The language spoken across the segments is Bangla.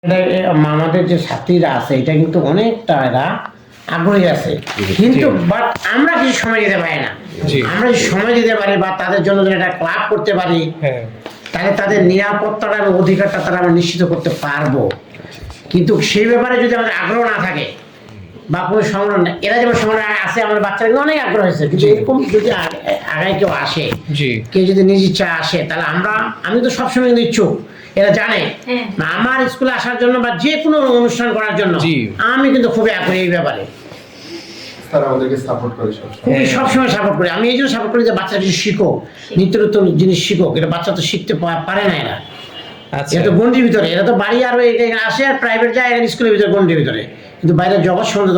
আমাদের যে ছাত্রীরা আছে এটা কিন্তু অনেকটা এরা আগ্রহী আছে, কিন্তু বাট আমরা কিছু সময় দিতে পারি না। আমরা যদি সময় দিতে পারি বা তাদের জন্য যদি একটা ক্লাব করতে পারি, তাহলে তাদের নিরাপত্তাটা এবং অধিকারটা তারা আমরা নিশ্চিত করতে পারবো। কিন্তু সেই ব্যাপারে যদি আমাদের আগ্রহ না থাকে বা কোনো সংগঠন, এরা যেমন সংগঠন আছে, আমাদের বাচ্চারা কিন্তু অনেক আগ্রহ হয়েছে, কিন্তু এরকম যদি আগায় কেউ আসে, কেউ যদি নিজ ইচ্ছা আসে, তাহলে আমি তো সবসময় কিন্তু ইচ্ছুক। এরা জানে আমার স্কুলে আসার জন্য বা যে কোনো অনুষ্ঠান করার জন্য আমি কিন্তু খুবই আগ্রহী এই ব্যাপারে। সবসময় সাপোর্ট করে। আমি এই জন্য সাপোর্ট করি যে বাচ্চা কিছু শিখো, নিত্য নতুন জিনিস শিখো। এটা বাচ্চা তো শিখতে পারে না, এরা এরা তো গন্ডির ভিতরে, এরা তো বাড়ি আর আসে আর প্রাইভেট যায়, এরা স্কুলের ভিতরে গন্ডির ভিতরে, কিন্তু বাইরের জগৎ সম্বন্ধে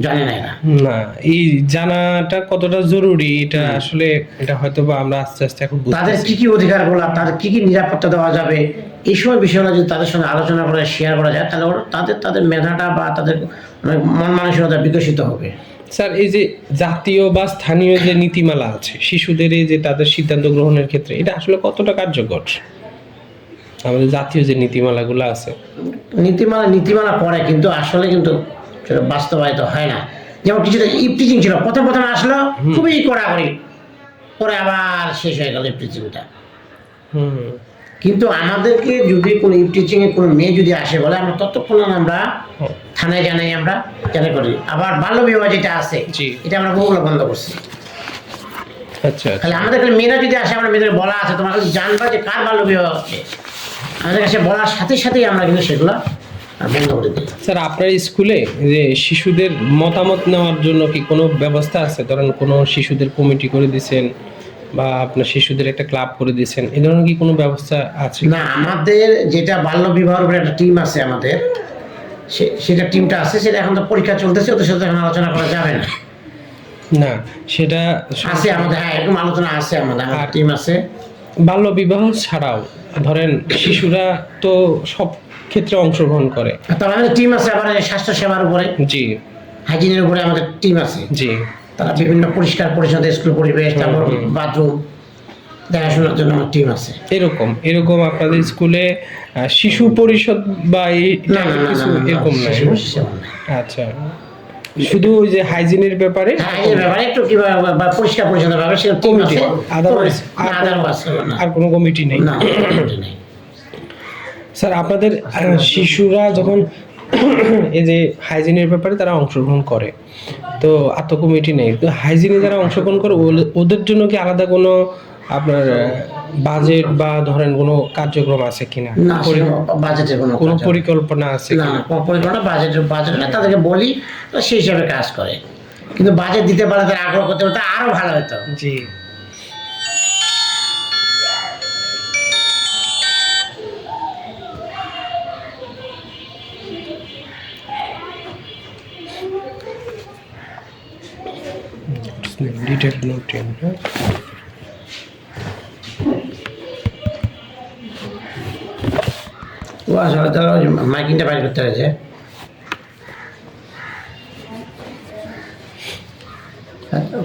জানে না এরা। না, এই জানাটা কতটা জরুরি এটা আসলে এটা হয়তো বা আমরা আস্তে আস্তে এখন তাদের কি কি অধিকার গুলা, তাদের কি কি নিরাপত্তা দেওয়া যাবে, এই সময় বিষয়গুলো যদি তাদের সঙ্গে আলোচনা করে শেয়ার করা যায়, তাহলে তাদের মেধাটা বা তাদের মন মানসিকতা বিকশিত হবে। স্যার, এই যে জাতীয় বা স্থানীয় যে নীতিমালা আছে শিশুদের এই যে তাদের সিদ্ধান্ত গ্রহণের ক্ষেত্রে, এটা আসলে কতটা কার্যকর? আমাদের জাতীয় যে নীতিমালাগুলো আছে, নীতিমালা পড়ে, কিন্তু আসলে কিন্তু সেটা বাস্তবায়িত হয় না। যেমন কিছুটা ইফটিচিং ছিল, প্রথম আসলো খুবই কড়াকড়ি, পরে আবার শেষ হয়ে গেল ইফটিচিংটা। কিন্তু আমাদেরকে যদি কোনো ইফটিচিং এ কোনো মেয়ে যদি আসে বলে, আমরা ততক্ষণ আমরা থানায় জানাই, আমরা জানাই করি। আবার বাল্য বিবাহ যেটা আছে, এটা আমরা বহুগুলো বন্ধ করছি। আচ্ছা, খালি আমাদের মেয়েরা যদি আসে, আমরা মেয়েদের বলা আছে, তোমার খালি জানবা যে কার বাল্য বিবাহ হচ্ছে, আমাদের কাছে বলার সাথে সাথেই আমরা কিন্তু সেগুলো বন্ধ করে দিই। স্যার, আপনার স্কুলে যে শিশুদের মতামত নেওয়ার জন্য কি কোনো ব্যবস্থা আছে? ধরেন কোনো শিশুদের কমিটি করে দিয়েছেন বা আপনার শিশুদের একটা ক্লাব করে দিয়েছেন, এই ধরনের কি কোনো ব্যবস্থা আছে? না, আমাদের যেটা বাল্য বিবাহের উপরে একটা টিম আছে আমাদের, সেটা টিমটা আছে, সেটা এখন তো পরীক্ষা চলতেছে, ওদের সাথে এখন আলোচনা করা যাবে না। না, সেটা আছে আমাদের, হ্যাঁ, এরকম আলোচনা আছে আমাদের, টিম আছে। বাল্য বিবাহ ছাড়াও ধরেন শিশুরা তো সব ক্ষেত্রে অংশগ্রহণ করে, তার আমাদের টিম আছে আবার স্বাস্থ্য সেবার উপরে, জি, হাইজিনের উপরে আমাদের টিম আছে, জি। তারা বিভিন্ন পরিষ্কার পরিচ্ছন্ন স্কুল পরিবেশ, তারপর বাথরুম দেখাশোনার জন্য আমার টিম আছে। এরকম আপনাদের স্কুলে শিশু পরিষদ বা কিছু এরকম নাই? আচ্ছা, শুধু ওই যে হাইজিনের ব্যাপারে একটু কিভাবে পরিষ্কার পরিচ্ছন্ন ভাবে সে কমিটি, আর কোনো কমিটি নেই। স্যার, আপনাদের শিশুরা যখন এই যে হাইজিনের ব্যাপারে তারা অংশগ্রহণ করে, তো আত্ম কমিটি নেই, তো হাইজিনে যারা অংশগ্রহণ করে ওদের জন্য কি আলাদা কোনো আপনার বাজেট বা ধরেন কোনো কার্যক্রম আছে কিনা? না, বাজেটের কোনো পরিকল্পনা আছে না? পরিকল্পনা বাজেট না, তাদেরকে বলি সেই হিসাবে কাজ করে, কিন্তু বাজেট দিতে পারে, তারা আগ্রহ করতে পারে, আরো ভালো হতো। জি। ও আসলে তারা মাইকিংটা বাইর করতে হয়েছে।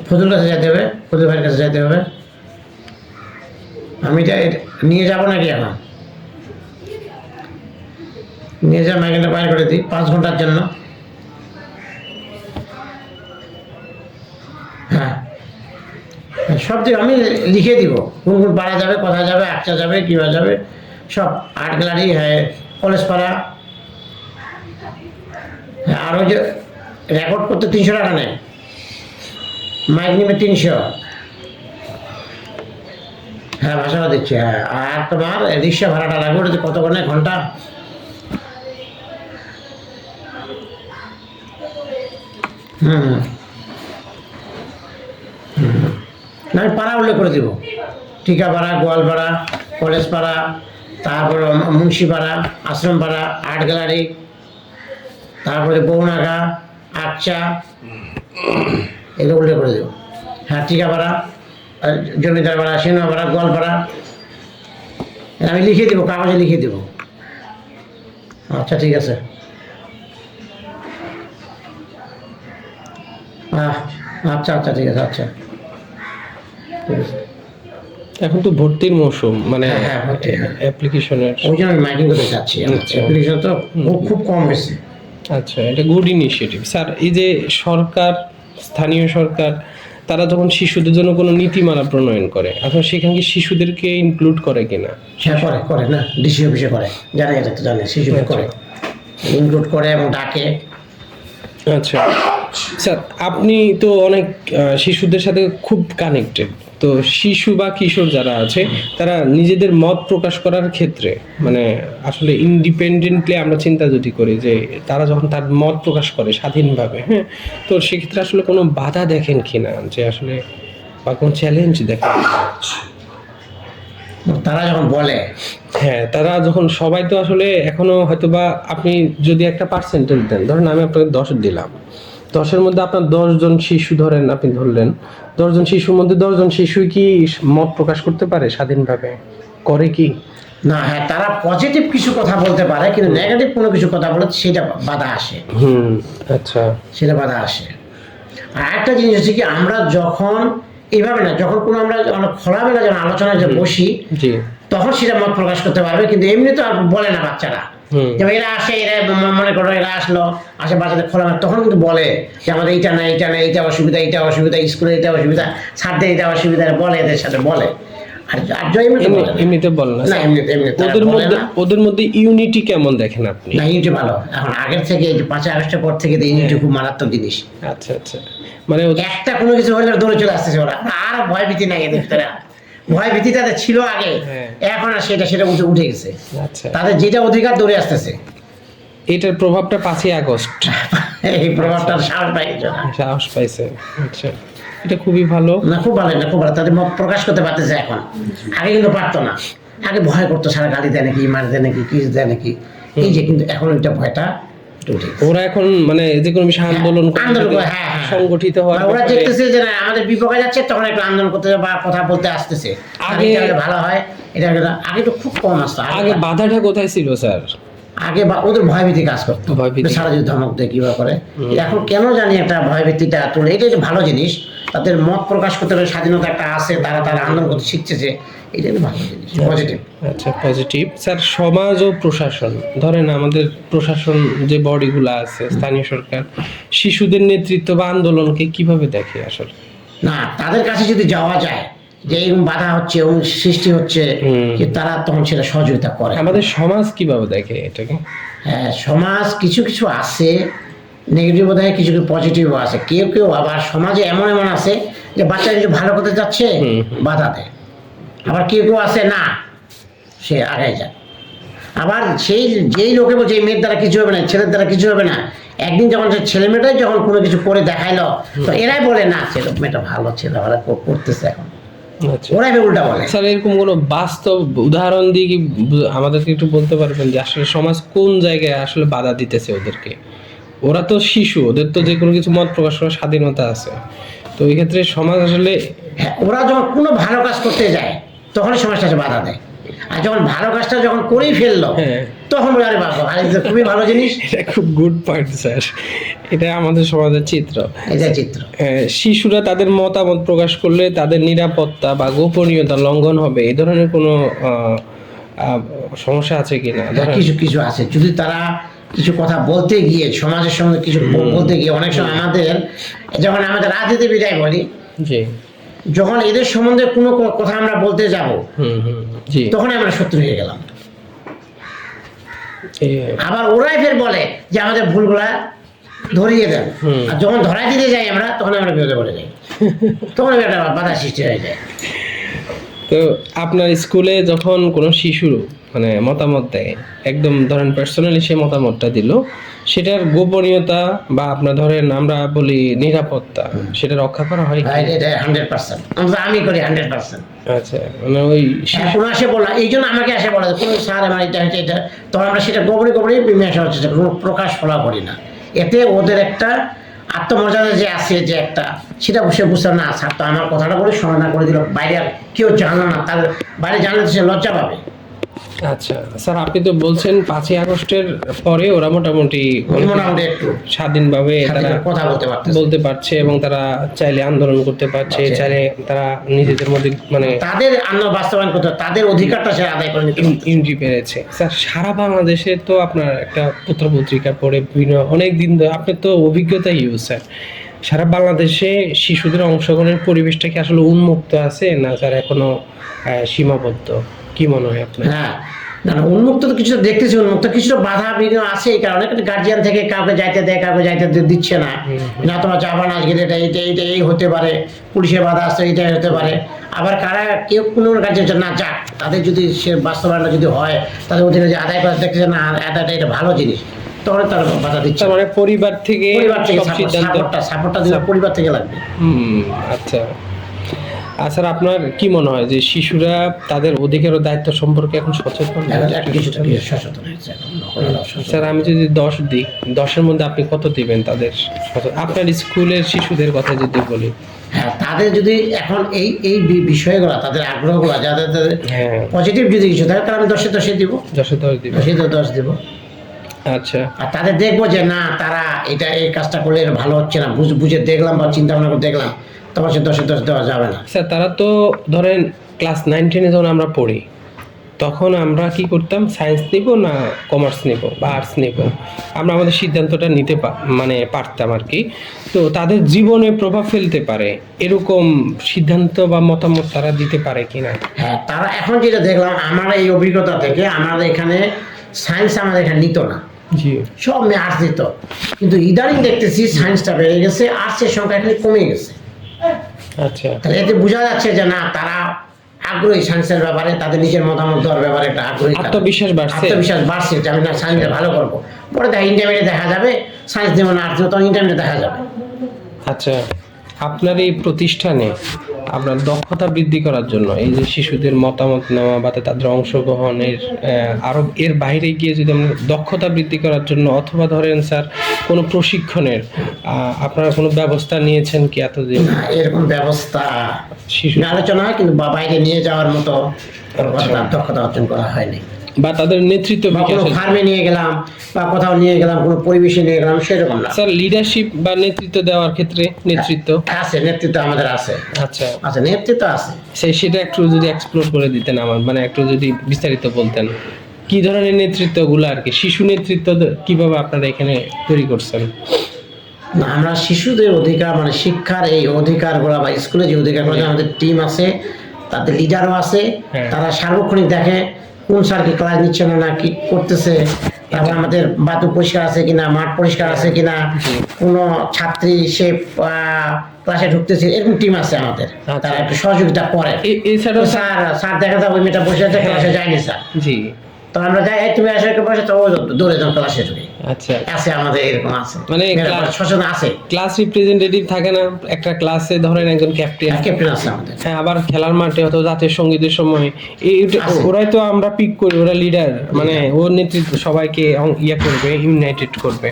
ফজল কাছে যেতে হবে, ফজল ভাইয়ের কাছে যেতে হবে। আমি নিয়ে যাবো নাকি এখন? নিয়ে যা, মাইকিংটা বাইর করে দিই 5 ঘন্টার জন্য। হ্যাঁ, সব দিক আমি লিখে দিব, কোন কোন পাড়া যাবে, কোথায় যাবে, আটটা যাবে, কিভাবে যাবে, সব। আর্ট গ্যালারি, হ্যাঁ, কলেজ পাড়া। হ্যাঁ, আর ওই যে রেকর্ড করতে 300 টাকা নেয়, মাইক নিবে 300। হ্যাঁ, ভাষাটা দিচ্ছি। হ্যাঁ, আর তোমার রিক্সা ভাড়াটা লাগবে, ওটা কত করে নেয় ঘন্টা? আমি পাড়া উল্লেখ করে দিব, টিকাপাড়া, গোয়ালপাড়া, কলেজ পাড়া, তারপর মুন্সিপাড়া, আশ্রম পাড়া, আর্ট গ্যালারি, তারপরে বৌনাগা, আটচা, এগুলো উল্লেখ করে দেবো। হ্যাঁ, টিকাপাড়া, জমিদার পাড়া, সিনেমা পাড়া, গোয়ালপাড়া, আমি লিখে দেবো, কাগজে লিখে দেবো। আচ্ছা, ঠিক আছে। আচ্ছা, ঠিক আছে। আচ্ছা, ঠিক আছে। এখন তো ভর্তির মৌসুম, মানে হ্যাঁ, ভর্তি, হ্যাঁ। অ্যাপ্লিকেশনের। ওই জন্য আমি মাইকিং করতে চাচ্ছি, আচ্ছা। অ্যাপ্লিকেশন তো খুব কম হয়েছে। আচ্ছা, এটা গুড ইনিশিয়েটিভ স্যার। এই যে সরকার, স্থানীয় সরকার, তারা যখন শিশুদের জন্য কোনো নীতিমালা প্রণয়ন করে, এখন সেখানে কি শিশুদেরকে ইনক্লুড করে কিনা? হ্যাঁ, করে না, ডিসি অফিসে করে, জানে, এটা তো জানে, শিশু করে, ইনক্লুড করে এবং ডাকে। আচ্ছা স্যার, আপনি তো অনেক শিশুদের সাথে খুব কানেক্টেড, তো শিশু বা কিশোর যারা আছে তারা নিজেদের মত প্রকাশ করার ক্ষেত্রে, মানে আসলে ইন্ডিপেন্ডেন্টলি আমরা চিন্তা যদি করি যে তারা যখন তার মত প্রকাশ করে স্বাধীনভাবে, হ্যাঁ, তো সেক্ষেত্রে আসলে কোনো বাধা দেখেন কিনা, যে আসলে বা কোনো চ্যালেঞ্জ দেখেন? তারা যখন বলে, হ্যাঁ, তারা যখন, সবাই তো আসলে এখনো হয়তো বা, আপনি যদি একটা পার্সেন্টেজ দেন, ধরেন আমি আপনাকে 10 দিলাম, 10-এর মধ্যে আপনার 10 জন শিশু ধরেন, আপনি ধরলেন 10 জন শিশুর মধ্যে 10 জন শিশুই কি মত প্রকাশ করতে পারে স্বাধীনভাবে? করে কি না? হ্যাঁ, তারা পজিটিভ কিছু কথা বলতে পারে, কিন্তু নেগেটিভ কোনো কিছু কথা বলে সেটা বাধা আসে। আচ্ছা, সেটা বাধা আসে। আর একটা জিনিস হচ্ছে কি, আমরা যখন এইভাবে না, যখন কোনো আমরা খোলামেলা যখন আলোচনায় যে বসি, জি, তখন সেটা মত প্রকাশ করতে পারবে, কিন্তু এমনি তো আর বলে না বাচ্চারা। যেমন এরা আসে, এরা মনে করো এরা আসলো, আসে বাচ্চাদের খোলামেলা, তখন কিন্তু বলে যে আমাদের এইটা না, এইটা না, এইটা অসুবিধা, এইটা অসুবিধা, স্কুলে এইটা অসুবিধা, ছাড়তে এইটা অসুবিধা, বলে, এদের সাথে বলে। আর এমনিতে বল না। না, ওদের মধ্যে ইউনিটি কেমন দেখেন আপনি? না, ইউনিটি ভালো এখন আগের থেকে। এই যে 5ই আগস্টের পর থেকে ইউনিটি খুব মারাত্মক জিনিস। আচ্ছা আচ্ছা, মানে একটা কোনো কিছু হলে দৌড়ে চলে আসতেছে ওরা, আর ভয় ভীতি নাই এদের ভিতরে। ভয় ভীতি তাদের ছিল আগে, এখন আর সেটা উঠে গেছে। আচ্ছা, তাদের যেটা অধিকার দৌড়ে আসতেছে। এটার প্রভাবটা 5ই আগস্ট, এই প্রভাবটা সাহস পাইছে। আচ্ছা, এটা খুবই ভালো। না, খুব ভালো, না খুব ভালো, তাদের মত প্রকাশ করতে পারতেছে এখন। আগে কিন্তু পারতো না, আগে ভয় করতো, সারা গালি দেয় নাকি, মার দেয় নাকি, কি দেয় নাকি, এই যে। কিন্তু এখন ওইটা ভয়টা ওরা এখন মানে যে কোনো বিষয়ে আন্দোলন সংগঠিত হয়। ওরা দেখতেছে যে না, আমাদের বিপক্ষে যাচ্ছে, তখন একটু আন্দোলন করতে বা কথা বলতে আসতেছে। আগে ভালো হয়, এটা আগে তো খুব কম আসতো। আগে বাধাটা কোথায় ছিল স্যার? আগে ওদের ভয়ভীতি কাজ করতো, সারা যদি ধমক দেয় কিভাবে করে। এখন কেন জানি একটা ভয়ভীতিটা তুলে, এটা একটা ভালো জিনিস। তাদের মত প্রকাশ করতে হবে, স্বাধীনতা একটা আছে, তারা আন্দোলন করতে শিখতেছে, এটা ভালো জিনিস, পজিটিভ। আচ্ছা, পজিটিভ। স্যার, সমাজ ও প্রশাসন, ধরেন আমাদের প্রশাসন যে বডিগুলো আছে, স্থানীয় সরকার, শিশুদের নেতৃত্ব বা আন্দোলনকে কিভাবে দেখে আসলে? না, তাদের কাছে যদি যাওয়া যায় যে এরকম বাধা হচ্ছে এবং সৃষ্টি হচ্ছে, তারা তখন সেটা সহযোগিতা করে। আমাদের সমাজ কিভাবে দেখে এটাকে? হ্যাঁ, সমাজ কিছু কিছু আছে নেগেটিভ, বোধ হয় কিছু কিছু পজিটিভ আছে। কেউ আবার সমাজে এমন আছে যে বাচ্চা কিছু ভালো করতে যাচ্ছে, বাধা দেয়। আবার কেউ আছে না, সে আগে যায়। আবার যেই লোকে বলছে এই মেয়ের দ্বারা কিছু হবে না, ছেলের দ্বারা কিছু হবে না, একদিন যখন সে ছেলে মেয়েটাই যখন কোনো কিছু করে দেখাইলো, তো এরাই বলে না, ছেলে মেয়েটা ভালো, ছেলে ভালো করতেছে এখন। ওরাই উল্টা বলে। স্যার, এরকম কোনো বাস্তব উদাহরণ দিয়ে কি আমাদেরকে একটু বলতে পারবেন যে আসলে সমাজ কোন জায়গায় আসলে বাধা দিতেছে ওদেরকে? ওরা তো শিশু, ওদের তো যে কোনো কিছু মত প্রকাশ করার স্বাধীনতা আছে, তো এই ক্ষেত্রে সমাজ আসলে, হ্যাঁ, ওরা যখন কোনো ভালো কাজ করতে যায় তখনই সমাজটা বাধা দেয়। আর যখন ভালো কাজটা যখন করেই ফেললো, তখন আরে বাবা, খুবই ভালো জিনিস। এটা খুব গুড পয়েন্ট স্যার, এটা আমাদের সমাজের চিত্র। শিশুরা তাদের মতামত প্রকাশ করলে তাদের নিরাপত্তা বা গোপনীয়তা লঙ্ঘন হবে, এই ধরনের কোনো সমস্যা আছে কিনা? কিছু কিছু আছে, যদি তারা কিছু কথা বলতে গিয়ে, সমাজের সঙ্গে কিছু বলতে গিয়ে, অনেক সময় যখন আমাদের রাজনীতিবিদায় বলি, যখন এদের সম্বন্ধে কোনো কথা আমরা বলতে যাব, তখন আমরা শত্রু হয়ে গেলাম। আবার ওরাই ফের বলে যে আমাদের ভুলগুলা ধরিয়ে দেন, আর যখন ধরাই দিতে যাই আমরা, তখন আমরা বিরোধে বলে যাই, তখন একটা বাধা সৃষ্টি হয়ে যায়। তো আপনার স্কুলে যখন কোনো শিশু মানে মতামত দেয়, একদম ধরেন পার্সোনালি সে মতামতটা দিল, সেটার গোপনীয়তা বা আপনার ধরেন আমরা বলি নিরাপত্তা, সেটা রক্ষা করা হয়? এটা 100%, আমি করি 100%। আচ্ছা, মানে ওই কোনো আসে বলা, এই জন্য আমাকে আসে বলা কোনো স্যার আমার এটা, তখন আমরা সেটা গোপনে মীমাংসা হচ্ছে, কোনো প্রকাশ ফলা করি না। এতে ওদের একটা আত্মমর্যাদা যে আছে, যে একটা, সেটা বসে বুঝতে না, স্যার তো আমার কথাটা বলে সমাধান করে দিল, বাইরে আর কেউ জানলো না, তার বাইরে জানলে তো সে লজ্জা পাবে। আচ্ছা স্যার, আপনি তো বলছেন 5ই আগস্টের পরে ওরা মোটামুটি একটু স্বাধীনভাবে তারা কথা বলতে পারছে এবং তারা চাইলে আন্দোলন করতে পারছে, চাইলে তারা নিজেদের মধ্যে মানে তাদের আন্দোলন বাস্তবায়ন করতে, তাদের অধিকারটা সে আদায় করে নিতে ইউনিটি পেরেছে। স্যার, সারা বাংলাদেশে তো আপনার একটা পত্র পত্রিকা পড়ে বিভিন্ন অনেক দিন ধরে আপনি তো অভিজ্ঞতা ইউজ স্যার, সারা বাংলাদেশে শিশুদের অংশগ্রহণের পরিবেশটা কি আসলে উন্মুক্ত আছে না স্যার এখনো সীমাবদ্ধ? কি মনে হয় আপনার? হ্যাঁ, না না, উন্মুক্ত তো কিছুটা দেখতেছি, উন্মুক্ত কিছুটা বাধা বিঘ্ন আছে। এই কারণে গার্জিয়ান থেকে কাউকে যাইতে দেয়, কাউকে যাইতে দিচ্ছে না। না তোমার যাবা না আজকে, এটা এইটা এইটা এই হতে পারে, পুলিশের বাধা আসছে, এইটাই হতে পারে। আবার কারা কেউ কোনো গার্জিয়ান না যাক, তাদের যদি সে বাস্তবায়নটা যদি হয়, তাদের অধীনে যে আদায় করা দেখতেছে না, এটা ভালো জিনিস, তখন তার বাধা দিচ্ছে। মানে পরিবার থেকে সাপোর্টটা দিলে পরিবার থেকে লাগবে। আচ্ছা। আর স্যার, আপনার কি মনে হয় যে শিশুরা তাদের অধিকার ও দায়িত্ব সম্পর্কে এখন সচেতন? সচেতন হয়েছে স্যার, আমি যদি 10 দিই, 10-এর মধ্যে আপনি কত দিবেন তাদের? আপনার স্কুলের শিশুদের কথা যদি বলি, হ্যাঁ, তাদের যদি এখন এই এই বিষয়গুলো, তাদের আগ্রহগুলো যাদের পজিটিভ যদি কিছু থাকে, তাহলে আমি 10-এ দিব, 10 দিব। আচ্ছা। আর তাদের দেখবো যে না, তারা এটা এই কাজটা করলে ভালো হচ্ছে না, বুঝে দেখলাম বা চিন্তা ভাবনা করে দেখলাম, তখন সে 10-এ 10 দেওয়া যাবে না। স্যার, তারা তো ধরেন ক্লাস 9-10-এ যখন আমরা পড়ি, তখন আমরা কি করতাম, সায়েন্স নিব না কমার্স নিব বা আর্টস নিব, আমরা আমাদের সিদ্ধান্তটা নিতে মানে পারতাম আর কি। তো তাদের জীবনে প্রভাব ফেলতে পারে এরকম সিদ্ধান্ত বা মতামত তারা দিতে পারে কিনা? হ্যাঁ, তারা এখন যেটা দেখলাম আমার এই অভিজ্ঞতা থেকে, আমাদের এখানে সায়েন্স আমাদের এখানে নিত না, জি, সব মেয়ে আর্টস দিত। কিন্তু ইদানিং দেখতেছি সায়েন্সটা বেড়ে গেছে, আর্টসের সংখ্যা এখানে কমে গেছে। আচ্ছা, তাহলে এতে বোঝা যাচ্ছে যে না, তারা আগ্রহী সায়েন্সের ব্যাপারে, তাদের নিজের মতামত দেওয়ার ব্যাপারে একটা আগ্রহী, আত্মবিশ্বাস বাড়ছে যে আমি না সায়েন্সে ভালো করবো। পরে দেখা ইন্টারমিডিয়েট দেখা যাবে, সায়েন্স দেবো না আর্টস দেবো, তখন ইন্টারমিডিয়েট দেখা যাবে। আচ্ছা, আপনার এই প্রতিষ্ঠানে আপনার দক্ষতা বৃদ্ধি করার জন্য এই যে শিশুদের মতামত নেওয়া বা তাদের অংশগ্রহণের আরো এর বাইরে গিয়ে যদি আমরা দক্ষতা বৃদ্ধি করার জন্য, অথবা ধরেন স্যার কোনো প্রশিক্ষণের আপনারা কোনো ব্যবস্থা নিয়েছেন কি এতদিন? এরকম ব্যবস্থা শিশু আলোচনা হয়, কিন্তু বাইরে নিয়ে যাওয়ার মতো দক্ষতা অর্জন করা হয়নি। বা তাদের নেতৃত্ব বিকাশের, ফার্মে নিয়ে গেলাম বা কোথাও নিয়ে গেলাম, কোনো পরিবেশে নিয়ে গেলাম, সেরকম না। স্যার, লিডারশিপ বা নেতৃত্ব দেওয়ার ক্ষেত্রে নেতৃত্ব আছে, নেতৃত্ব আমাদের আছে। আচ্ছা, আচ্ছা, নেতৃত্ব আছে। সেটা একটু যদি এক্সপ্লোর করে দিতেন আমার, মানে একটু যদি বিস্তারিত বলতেন কি ধরনের নেতৃত্বগুলো আর কি, শিশু নেতৃত্ব কিভাবে আপনারা এখানে তৈরি করছেন? না, আমরা শিশুদের অধিকার, মানে শিক্ষার এই অধিকারগুলো বা স্কুলে যে অধিকারগুলো, আমাদের টিম আছে, তাদের লিডারও আছে। তারা সার্বক্ষণিক দেখে কোন স্যার কি ক্লাস নিচ্ছে না কি করতেছে, তারপর আমাদের বাথরুম পরিষ্কার আছে কিনা, মাঠ পরিষ্কার আছে কিনা, কোনো ছাত্রী সে ক্লাসে ঢুকতেছে, এরকম টিম আছে আমাদের। তারা একটু সহযোগিতা করে। এছাড়াও স্যার দেখা যায় ওই মেয়েটা বসে আছে, ক্লাসে যায়নি স্যার, জি, তো আমরা যাই, তুমি আসে বসে, তো দৌড়ে যান ক্লাসে ঢুকে। আচ্ছা, আছে আমাদের এরকম আছে, মানে সচেতন আছে। ক্লাস রিপ্রেজেন্টেটিভ থাকে না একটা ক্লাসে, ধরেন একজন ক্যাপ্টেন আছে আমাদের। হ্যাঁ, আবার খেলার মাঠে অথবা জাতীয় সঙ্গীতের সময় ওরাই তো আমরা পিক করি, ওরা লিডার, মানে ওর নেতৃত্ব সবাইকে ইয়ে করবে, ইউনাইটেড করবে।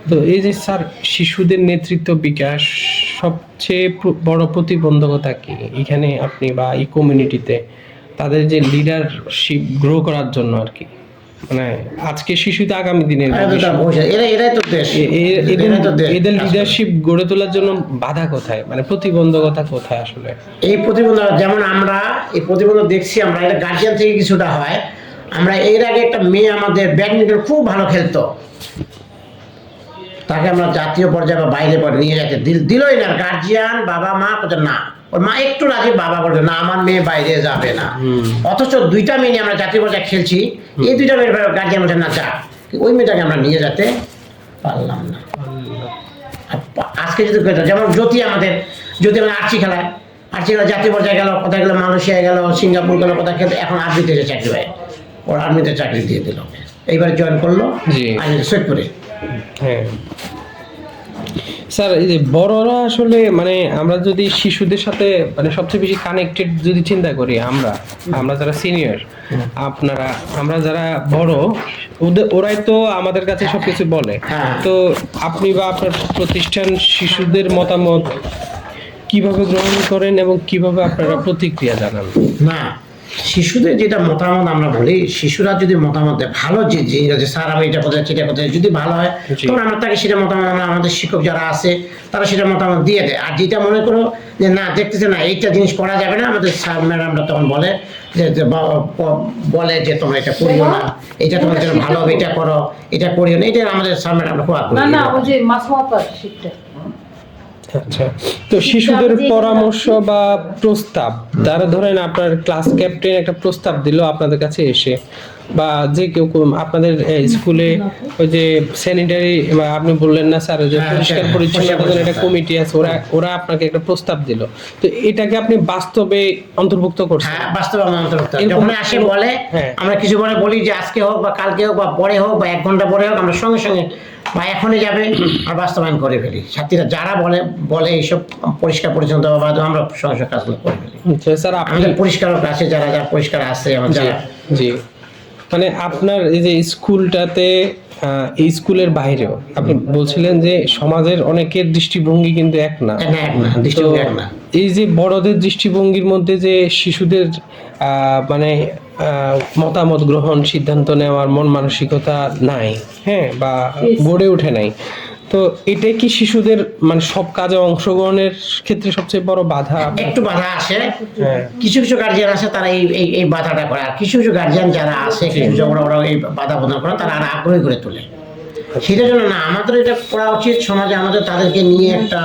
তো এই যে স্যার, শিশুদের নেতৃত্ব বিকাশ সবচেয়ে বড় প্রতিবন্ধকতা কি এখানে আপনি বা এই কমিউনিটিতে তাদের যে লিডারশিপ গ্রো করার জন্য আর কি, মানে আজকে শিশুতে আগামী দিনের এদের লিডারশিপ গড়ে তোলার জন্য বাধা কোথায়, মানে প্রতিবন্ধকতা কোথায় আসলে? এই প্রতিবন্ধক, যেমন আমরা এই প্রতিবন্ধক দেখছি, আমরা এটা গার্জিয়ান থেকে কিছুটা হয়। আমরা এর আগে একটা মেয়ে আমাদের ব্যাডমিন্টন খুব ভালো খেলতো, তাকে আমরা জাতীয় পর্যায়ে বা বাইরে নিয়ে যেতে দিলই না, গার্জিয়ান বাবা মা কোথাও না, ওর মা একটু রাজি, বাবা বলবে না আমার মেয়ে বাইরে যাবে না। অথচ 2টা মেয়ে নিয়ে আমরা জাতীয় পর্যায়ে খেলছি, এই 2টা মেয়ের গার্জিয়ান বলছে না যা, ওই মেয়েটাকে আমরা নিয়ে যেতে পারলাম না। আজকে যদি যেমন জ্যোতি আমাদের আর্চি খেলায়, জাতীয় পর্যায়ে গেল, কোথায় গেল, মালয়েশিয়া গেল, সিঙ্গাপুর গেল, কোথায় খেলতে, এখন আর্মিতে যে চাকরি হয়, ওর আর্মিতে চাকরি দিয়ে দিল, এইবার জয়েন করলো সৈয়দপুরে। হ্যাঁ স্যার, এই যে বড়রা আসলে, মানে আমরা যদি শিশুদের সাথে মানে সবচেয়ে বেশি কানেক্টেড যদি চিন্তা করি, আমরা যারা সিনিয়র, আমরা যারা বড়, ওরাই তো আমাদের কাছে সবকিছু বলে। তো আপনি বা আপনার প্রতিষ্ঠান শিশুদের মতামত কিভাবে গ্রহণ করেন এবং কিভাবে আপনারা প্রতিক্রিয়া জানান? না, শিশুদের যেটা মতামত আমরা বলি, শিশুরা যদি মতামত দেয় ভালো, যে স্যার আমি এটা করতে সেটা করতে, যদি ভালো হয় তখন আমরা তাকে সেটা মতামত, আমরা আমাদের শিক্ষক যারা আছে তারা সেটা মতামত দিয়ে দেয়। আর যেটা মনে করো যে না, দেখতেছে না এইটা জিনিস করা যাবে না, আমাদের স্যার ম্যাডামরা তখন বলে বলে যে তোমরা এটা করিও না, এটা তোমার জন্য ভালো হবে, এটা করো, এটা করিও না। এটা আমাদের স্যার ম্যাডামরা খুব আগ্রহী। না ওই যে মাসওয়াতা শিখতে। আচ্ছা, তো শিশুদের পরামর্শ বা প্রস্তাব, তারা ধরেন আপনার ক্লাস ক্যাপ্টেন একটা প্রস্তাব দিল আপনাদের কাছে এসে, বা যে কেউ আপনাদের স্কুলে ওই যে স্যানিটারি, বা আপনি বললেন না স্যার যে পরিষ্কার পরিচ্ছন্নতার একটা কমিটি আছে, ওরা আপনাকে একটা প্রস্তাব দিল, তো এটাকে আপনি বাস্তবে অন্তর্ভুক্ত করছেন? হ্যাঁ, বাস্তবে আমরা অন্তর্ভুক্ত। যখন আসে বলে, আমরা কিছু বলি যে আজকে হোক বা কালকে হোক বা পরে হোক বা 1 ঘন্টা পরে হোক, আমরা সঙ্গে সঙ্গে বা এখনই যাবে আর বাস্তবায়ন করে ফেলি। ছাত্রীরা যারা বলে এইসব পরিষ্কার পরিচ্ছন্নতা বা আমরা সঙ্গে সঙ্গে কাজগুলো করে ফেলি। স্যার আমাদের পরিষ্কারক আছে, যারা পরিষ্কার আছে আমাদের। জি, মানে আপনার এই যে স্কুলটাতে, এই স্কুলের বাইরেও আপনি বলছিলেন যে সমাজের অনেকের দৃষ্টিভঙ্গি কিন্তু এক না। দৃষ্টিভঙ্গি এক না। এই যে বড়দের দৃষ্টিভঙ্গির মধ্যে যে শিশুদের মানে মতামত গ্রহণ, সিদ্ধান্ত নেওয়ার মন মানসিকতা নাই, হ্যাঁ, বা গড়ে ওঠে নাই, তো এটাই কি শিশুদের মানে সব কাজে অংশগ্রহণের ক্ষেত্রে সবচেয়ে বড় বাধা? একটু বাধা আসে। কিছু কিছু গার্জিয়ান আছে তারা এই বাধাটা করে, আর কিছু কিছু গার্জিয়ান যারা আছে ওরা এই বাধা প্রদান করে, তারা আর আগ্রহী করে তোলে। সেটার জন্য না, আমাদের এটা করা উচিত সমাজে, আমাদের তাদেরকে নিয়ে একটা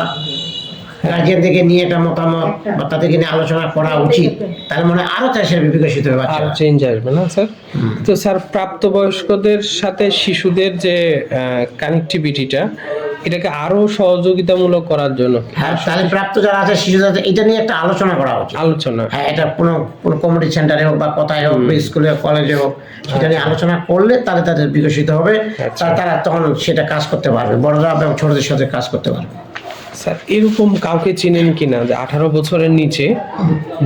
গার্জিয়ানদেরকে নিয়ে একটা মতামত বা তাদেরকে নিয়ে আলোচনা করা উচিত। তার মানে আরো চাষের বিকশিত হবে, আরো চেঞ্জ আসবে না স্যার? তো স্যার, প্রাপ্তবয়স্কদের সাথে শিশুদের যে কানেক্টিভিটিটা, এটাকে আরো সহযোগিতামূলক করার জন্য, হ্যাঁ, তাহলে প্রাপ্ত যারা আছে শিশুদের, এটা নিয়ে একটা আলোচনা করা উচিত। আলোচনা, হ্যাঁ, এটা কোনো কমিউনিটি সেন্টারে হোক বা কোথায় হোক, স্কুলে কলেজে হোক, সেটা নিয়ে আলোচনা করলে তাহলে তাদের বিকশিত হবে। তারা তখন সেটা কাজ করতে পারবে, বড়রা এবং ছোটদের সাথে কাজ করতে পারবে। স্যার, এরকম কাউকে চিনেন কিনা যে 18 বছরের নিচে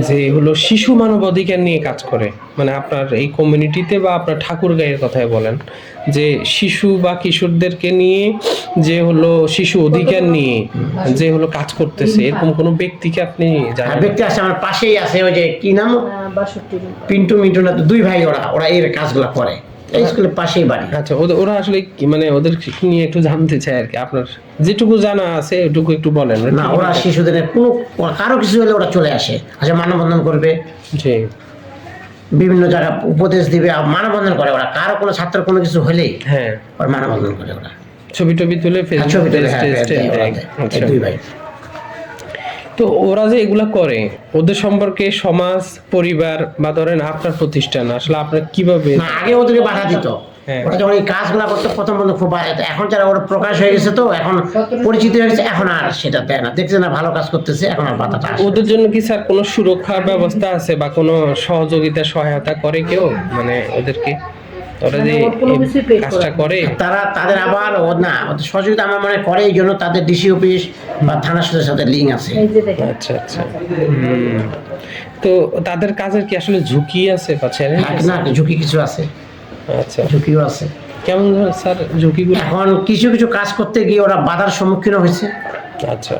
যে হলো শিশু মানবাধিকার নিয়ে কাজ করে, মানে আপনার এই কমিউনিটিতে বা আপনার ঠাকুরগাঁয়ের কথাই বলেন, যে শিশু বা কিশোরদেরকে নিয়ে যে হলো শিশু অধিকার নিয়ে যে হলো কাজ করতেছে, এরকম কোনো ব্যক্তিকে আপনি জানেন? ব্যক্তি আছে আমার পাশেই আছে, ওই যে কি নাম, 62 পিন্টু মিন্টু না, 2 ভাই, ওরা এই কাজগুলো করে, এই স্কুলের পাশেই বাড়ি। আচ্ছা, ওরা আসলে মানে ওদের নিয়ে একটু জানতে চাই আর কি, আপনার যেটুকু জানা আছে এটুকু একটু বলেন। না, ওরা শিশুদের কারো কিছু হলে ওরা চলে আসে, আচ্ছা মানববন্ধন করবে, জি, বিভিন্ন জায়গা উপদেশ দিবে, মানববন্ধন করে ওরা, কারো কোনো ছাত্র কোনো কিছু হলেই হ্যাঁ ওরা মানববন্ধন করে, ওরা ছবি টবি তুলে ছবি তুলে, আচ্ছা, 2 ভাই। তো ওরা যে এগুলা করে, ওদের সম্পর্কে সমাজ, পরিবার বা ধরেন আপনার প্রতিষ্ঠান আসলে আপনার কিভাবে? না, আগে ওদেরকে বাধা দিত, ওরা যখন এই কাজগুলা করতো প্রথম খুব বাধা দিত। এখন যারা ওরা প্রকাশ হয়ে গেছে, তো এখন পরিচিত হয়ে গেছে, এখন আর সেটা দেয় না, দেখছে না ভালো কাজ করতেছে, এখন আর বাধাটা আসে। ওদের জন্য কি স্যার কোনো সুরক্ষার ব্যবস্থা আছে বা কোনো সহযোগিতা, সহায়তা করে কেউ, মানে ওদেরকে ওরা যে কাজটা করে তাদের আবার ওদের সহযোগিতা আমার মনে করে, এই জন্য তাদের ডিসি অফিস বা থানার সাথে লিঙ্ক আছে। আচ্ছা আচ্ছা, তো তাদের কাজের কি আসলে ঝুঁকি আছে বা চ্যালেঞ্জ? না, ঝুঁকি কিছু আছে। আচ্ছা, ঝুঁকিও আছে। কেমন স্যার ঝুঁকিগুলো? এখন কিছু কিছু কাজ করতে গিয়ে ওরা বাধার সম্মুখীন হয়েছে। আচ্ছা,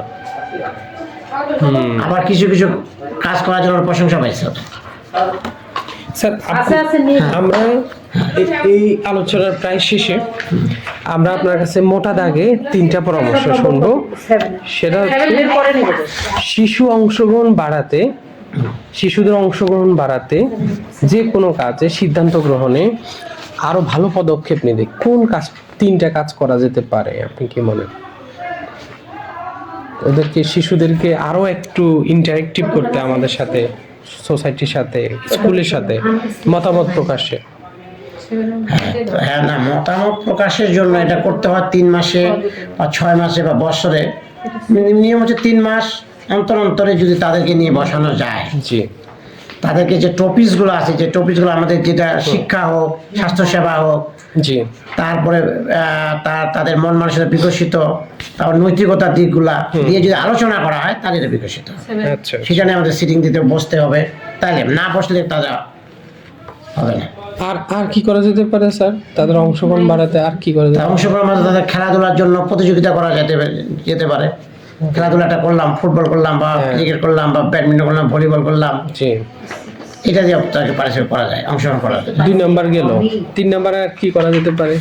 আবার কিছু কিছু কাজ করার জন্য প্রশংসা পাইছে। স্যার, আমরা এই আলোচনার প্রায় শেষে আমরা আপনার কাছে মোটা দাগে 3টা পরামর্শ শুনবো। সেটা হচ্ছে শিশুদের অংশগ্রহণ বাড়াতে যে কোনো কাজে সিদ্ধান্ত গ্রহণে আরো ভালো পদক্ষেপ নিতে কোন কাজ, 3টা কাজ করা যেতে পারে, আপনি কি মনে? ওদেরকে, শিশুদেরকে আরো একটু ইন্টারেক্টিভ করতে আমাদের সাথে, সোসাইটির সাথে, স্কুলের সাথে মতামত প্রকাশে। হ্যাঁ, না, মতামত প্রকাশের জন্য এটা করতে হয় 3 মাসে বা 6 মাসে বা বছরে, নিয়ম হচ্ছে 3 মাস অন্তর অন্তরে যদি তাদেরকে নিয়ে বসানো যায়। জি, তাদেরকে যে টপিকসগুলো আছে, যে টপিকসগুলো আমাদের, যেটা শিক্ষা হোক, স্বাস্থ্যসেবা হোক, জি, তারপরে তাদের মন মানসিকতা বিকশিত, তারপর নৈতিকতার দিকগুলা নিয়ে যদি আলোচনা করা হয় তাহলে এটা বিকশিত হবে। আচ্ছা, সেখানে আমাদের সিটিং দিতে বসতে হবে, তাহলে না বসলে তারা হবে না। আর কি করা যেতে পারে স্যার তাদের অংশগ্রহণ বাড়াতে? আর কি করা যেতে পারে? অংশগ্রহণ মানে তাদের খেলাধুলার জন্য প্রতিযোগিতা করা যেতে পারে। খেলাধুলাটা করলাম, ফুটবল করলাম বা ক্রিকেট করলাম বা ব্যাডমিন্টন করলাম, ভলিবল করলাম, জি, এটা দিয়ে তাকে পারিশ্রমিক করা যায়, অংশগ্রহণ করা যায়। 2 নাম্বার গেল, 3 নাম্বারে আর কি করা যেতে পারে?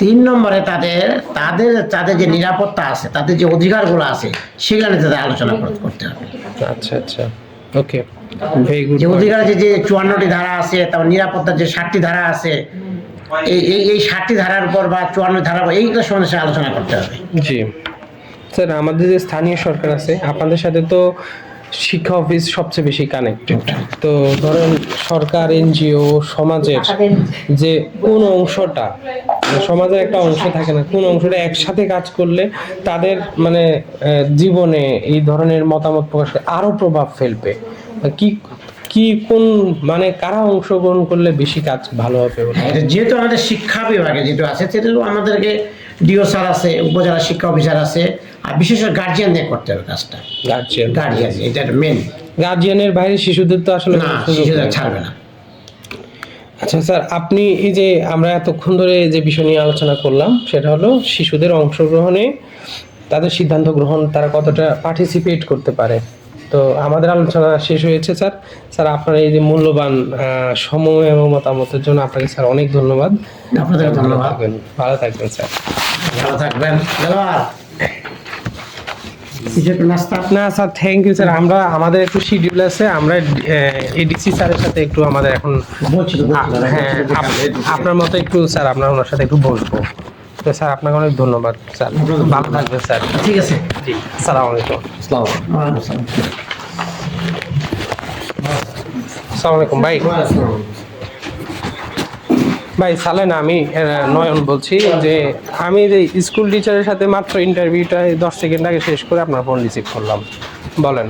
3 নম্বরে তাদের তাদের তাদের যে নিরাপত্তা আছে, তাদের যে অধিকারগুলো আছে, সেগুলো নিয়ে তাদের আলোচনা করতে হবে। আচ্ছা আচ্ছা, ওকে, ভেরি গুড। যে অধিকার যে 54টি ধারা আছে, তারপর নিরাপত্তার যে 60টি ধারা আছে, এই 60টি ধারার উপর বা 54 ধারা এইগুলো সম্বন্ধে আলোচনা করতে হবে। জি স্যার, আমাদের যে স্থানীয় সরকার আছে আপনাদের সাথে তো শিক্ষা অফিস সবচেয়ে বেশি কানেক্টেড। তো ধরেন সরকার, এনজিও, সমাজের যে কোন অংশটা, সমাজের একটা অংশ থাকে না, কোন অংশটা একসাথে কাজ করলে তাদের মানে জীবনে এই ধরনের মতামত প্রকাশ করে আরো প্রভাব ফেলবে, কি কি কোন মানে কারা অংশগ্রহণ করলে বেশি কাজ ভালো হবে? এটা যেহেতু আমাদের শিক্ষা বিভাগে যেটা আছে, সেটা আমাদেরকে ডিও স্যার আছে, উপজেলা শিক্ষা অফিসার আছে, আর বিশেষ করে গার্জিয়ান নিয়ে করতে হবে কাজটা। গার্জিয়ান এটা মেন। গার্জিয়ানের বাইরে শিশুদের তো আসলে না, শিশুদের ছাড়বে না। আচ্ছা স্যার, আপনি এই যে আমরা এতক্ষণ ধরে যে বিষয় নিয়ে আলোচনা করলাম সেটা হলো শিশুদের অংশগ্রহণে তাদের সিদ্ধান্ত গ্রহণ, তারা কতটা পার্টিসিপেট করতে পারে। তো আমাদের আলোচনা শেষ হয়েছে স্যার। স্যার আপনার এই যে মূল্যবান সময় এবং মতামতের জন্য আপনাকে স্যার অনেক ধন্যবাদ। আপনাদের ধন্যবাদ। ভালো থাকবেন স্যার। ভালো থাকবেন। নাস্তা না স্যার, থ্যাংক ইউ স্যার। আমরা আমাদের একটু শিডিউল আছে, আমরা এডিসি স্যারের সাথে একটু আমাদের এখন হ্যাঁ আপনার মতো একটু স্যার আপনার ওনার সাথে একটু বসবো। তো স্যার আপনাকে অনেক ধন্যবাদ স্যার, ভালো থাকবেন স্যার। ঠিক আছে। জি, আসসালামু আলাইকুম। আসসালামু আলাইকুম ভাই। ভাই সালেন, আমি নয়ন বলছি যে আমি যে স্কুল টিচারের সাথে মাত্র ইন্টারভিউটা 10 সেকেন্ড আগে শেষ করে আপনার ফোন রিসিভ করলাম। বলেন।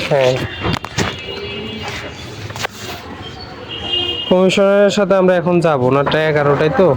হ্যাঁ, কমিশনারের সাথে আমরা এখন যাবো, ওনারটা 11টায় তো।